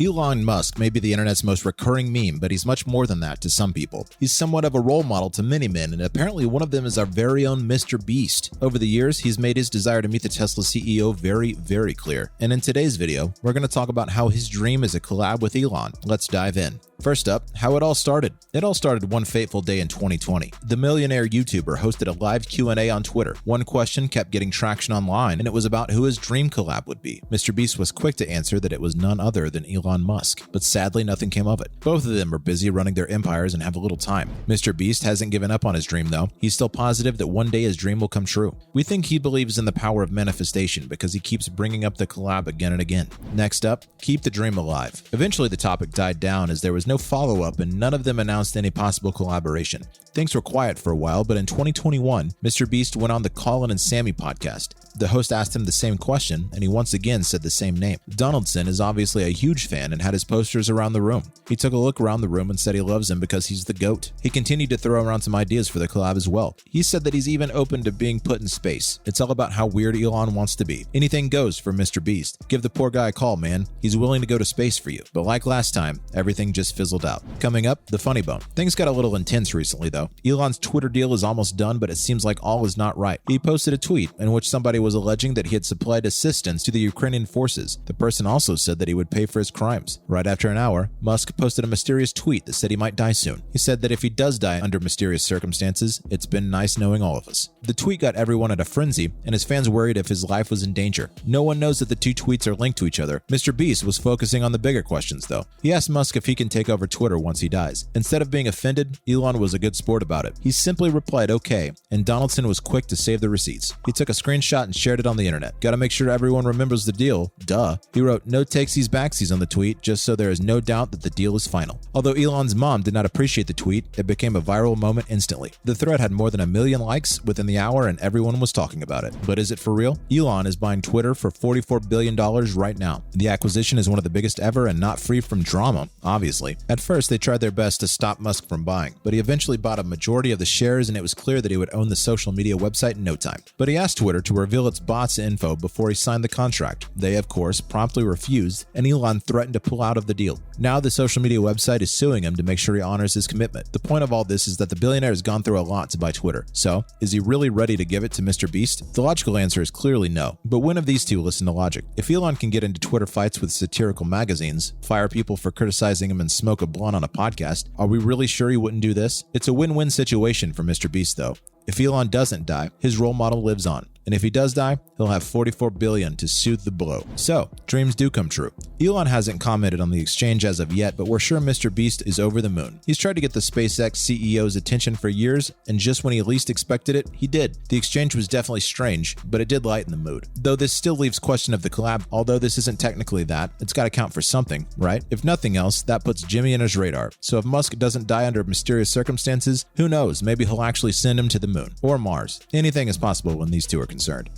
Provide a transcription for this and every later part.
Elon Musk may be the internet's most recurring meme, but he's much more than that to some people. He's somewhat of a role model to many men, and apparently one of them is our very own MrBeast. Over the years, he's made his desire to meet the Tesla CEO very, very clear. And in today's video, we're going to talk about how his dream is a collab with Elon. Let's dive in. First up, how it all started. It all started one fateful day in 2020. The millionaire YouTuber hosted a live Q&A on Twitter. One question kept getting traction online, and it was about who his dream collab would be. MrBeast was quick to answer that it was none other than Elon Musk, but sadly nothing came of it. Both of them are busy running their empires and have a little time. MrBeast hasn't given up on his dream though. He's still positive that one day his dream will come true. We think he believes in the power of manifestation because he keeps bringing up the collab again and again. Next up, keep the dream alive. Eventually the topic died down as there was no follow-up and none of them announced any possible collaboration. Things were quiet for a while, but in 2021, MrBeast went on the Colin and Sammy podcast. The host asked him the same question, and he once again said the same name. Donaldson is obviously a huge fan and had his posters around the room. He took a look around the room and said he loves him because he's the GOAT. He continued to throw around some ideas for the collab as well. He said that he's even open to being put in space. It's all about how weird Elon wants to be. Anything goes for MrBeast. Give the poor guy a call, man. He's willing to go to space for you. But like last time, everything just fizzled out. Coming up, the funny bone. Things got a little intense recently though. Elon's Twitter deal is almost done, but it seems like all is not right. He posted a tweet in which somebody was alleging that he had supplied assistance to the Ukrainian forces. The person also said that he would pay for his crimes. Right after an hour, Musk posted a mysterious tweet that said he might die soon. He said that if he does die under mysterious circumstances, it's been nice knowing all of us. The tweet got everyone at a frenzy, and his fans worried if his life was in danger. No one knows that the two tweets are linked to each other. MrBeast was focusing on the bigger questions though. He asked Musk if he can take over Twitter once he dies. Instead of being offended, Elon was a good sport about it. He simply replied okay, and Donaldson was quick to save the receipts. He took a screenshot and shared it on the internet. Gotta make sure everyone remembers the deal. Duh. He wrote no takesies backsies on the tweet just so there is no doubt that the deal is final. Although Elon's mom did not appreciate the tweet, it became a viral moment instantly. The thread had more than 1 million likes within the hour and everyone was talking about it. But is it for real? Elon is buying Twitter for $44 billion right now. The acquisition is one of the biggest ever and not free from drama, obviously. At first, they tried their best to stop Musk from buying, but he eventually bought a majority of the shares and it was clear that he would own the social media website in no time. But he asked Twitter to reveal its bots info before he signed the contract. They, of course, promptly refused, and Elon threatened to pull out of the deal. Now the social media website is suing him to make sure he honors his commitment. The point of all this is that the billionaire has gone through a lot to buy Twitter. So, is he really ready to give it to MrBeast? The logical answer is clearly no. But when of these two listen to logic? If Elon can get into Twitter fights with satirical magazines, fire people for criticizing him and smoke a blunt on a podcast, are we really sure he wouldn't do this? It's a win-win situation for MrBeast though. If Elon doesn't die, his role model lives on. And if he does die, he'll have $44 billion to soothe the blow. So, dreams do come true. Elon hasn't commented on the exchange as of yet, but we're sure MrBeast is over the moon. He's tried to get the SpaceX CEO's attention for years, and just when he least expected it, he did. The exchange was definitely strange, but it did lighten the mood. Though this still leaves question of the collab, although this isn't technically that, it's got to count for something, right? If nothing else, that puts Jimmy in his radar. So if Musk doesn't die under mysterious circumstances, who knows, maybe he'll actually send him to the moon. Or Mars. Anything is possible when these two are concerned.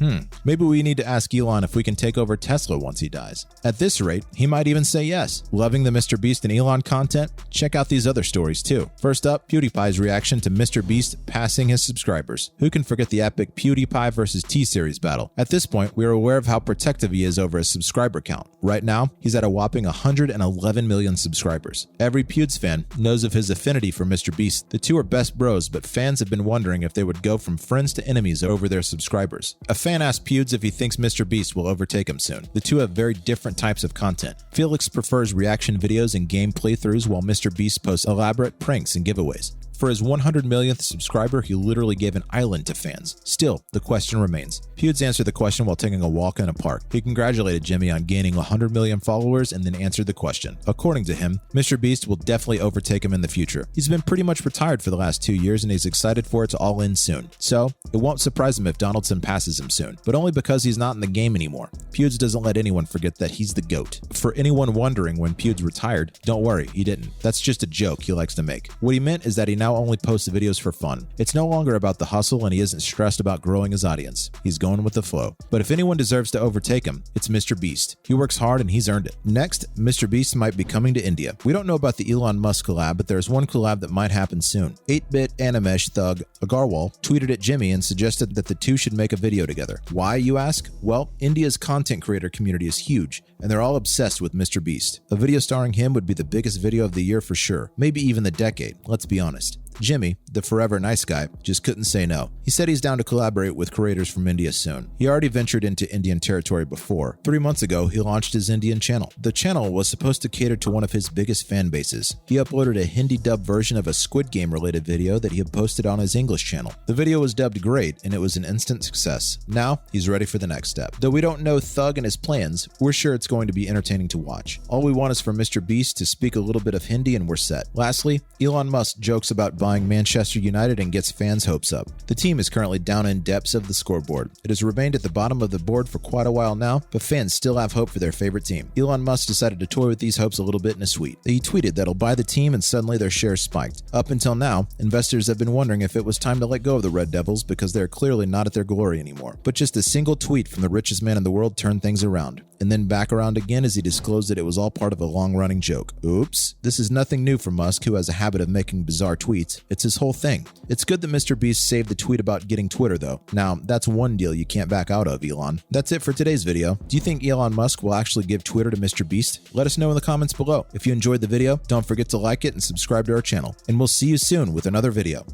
Maybe we need to ask Elon if we can take over Tesla once he dies. At this rate, he might even say yes. Loving the MrBeast and Elon content? Check out these other stories too. First up, PewDiePie's reaction to MrBeast passing his subscribers. Who can forget the epic PewDiePie versus T-Series battle? At this point, we are aware of how protective he is over his subscriber count. Right now, he's at a whopping 111 million subscribers. Every Pewds fan knows of his affinity for MrBeast. The two are best bros, but fans have been wondering if they would go from friends to enemies over their subscribers. A fan asked Pewds if he thinks MrBeast will overtake him soon. The two have very different types of content. Felix prefers reaction videos and game playthroughs, while MrBeast posts elaborate pranks and giveaways. For his 100 millionth subscriber, he literally gave an island to fans. Still, the question remains. Pewds answered the question while taking a walk in a park. He congratulated Jimmy on gaining 100 million followers and then answered the question. According to him, MrBeast will definitely overtake him in the future. He's been pretty much retired for the last 2 years and he's excited for it to all end soon. So, it won't surprise him if Donaldson passes him soon, but only because he's not in the game anymore. Pewds doesn't let anyone forget that he's the GOAT. For anyone wondering when Pewds retired, don't worry, he didn't. That's just a joke he likes to make. What he meant is that he now now only posts videos for fun. It's no longer about the hustle, and he isn't stressed about growing his audience. He's going with the flow. But if anyone deserves to overtake him, it's MrBeast. He works hard and he's earned it. Next, MrBeast might be coming to India. We don't know about the Elon Musk collab, but there's one collab that might happen soon. 8-bit Animesh thug Agarwal tweeted at Jimmy and suggested that the two should make a video together. Why, you ask? Well, India's content creator community is huge, and they're all obsessed with MrBeast. A video starring him would be the biggest video of the year for sure, maybe even the decade, let's be honest. Jimmy, the forever nice guy, just couldn't say no. He said he's down to collaborate with creators from India soon. He already ventured into Indian territory before. 3 months ago, he launched his Indian channel. The channel was supposed to cater to one of his biggest fan bases. He uploaded a Hindi dub version of a Squid Game related video that he had posted on his English channel. The video was dubbed great, and it was an instant success. Now, he's ready for the next step. Though we don't know Thug and his plans, we're sure it's going to be entertaining to watch. All we want is for MrBeast to speak a little bit of Hindi and we're set. Lastly, Elon Musk jokes about buying Manchester United and gets fans' hopes up. The team is currently down in depths of the scoreboard. It has remained at the bottom of the board for quite a while now, but fans still have hope for their favorite team. Elon Musk decided to toy with these hopes a little bit in a tweet. He tweeted that he'll buy the team, and suddenly their shares spiked. Up until now, investors have been wondering if it was time to let go of the Red Devils because they're clearly not at their glory anymore. But just a single tweet from the richest man in the world turned things around. And then back around again as he disclosed that it was all part of a long-running joke. Oops. This is nothing new for Musk, who has a habit of making bizarre tweets. It's his whole thing. It's good that MrBeast saved the tweet about getting Twitter, though. Now, that's one deal you can't back out of, Elon. That's it for today's video. Do you think Elon Musk will actually give Twitter to MrBeast? Let us know in the comments below. If you enjoyed the video, don't forget to like it and subscribe to our channel. And we'll see you soon with another video.